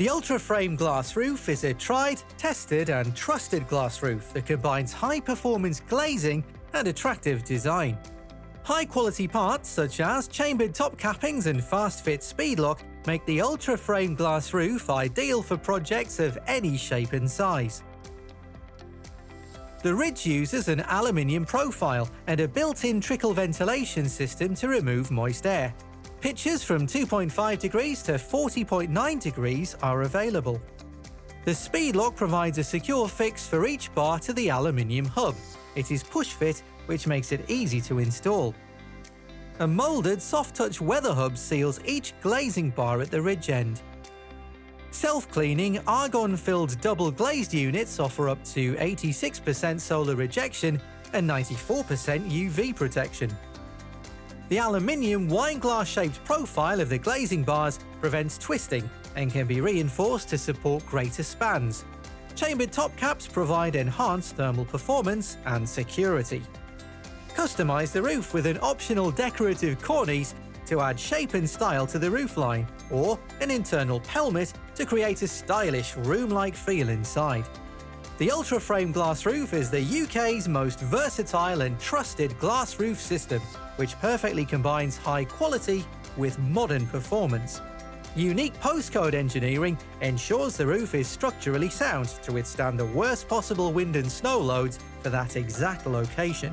The Ultra-Frame glass roof is a tried, tested and trusted glass roof that combines high-performance glazing and attractive design. High-quality parts such as chambered top cappings and fast-fit speed lock make the Ultra-Frame glass roof ideal for projects of any shape and size. The ridge uses an aluminium profile and a built-in trickle ventilation system to remove moist air. Pitches from 2.5 degrees to 40.9 degrees are available. The speed lock provides a secure fix for each bar to the aluminium hub. It is push-fit, which makes it easy to install. A moulded soft-touch weather hub seals each glazing bar at the ridge end. Self-cleaning, argon-filled double-glazed units offer up to 86% solar rejection and 94% UV protection. The aluminium wine-glass-shaped profile of the glazing bars prevents twisting and can be reinforced to support greater spans. Chambered top caps provide enhanced thermal performance and security. Customize the roof with an optional decorative cornice to add shape and style to the roofline, or an internal pelmet to create a stylish room-like feel inside. The Ultra-Frame glass roof is the UK's most versatile and trusted glass roof system, which perfectly combines high quality with modern performance. Unique postcode engineering ensures the roof is structurally sound to withstand the worst possible wind and snow loads for that exact location.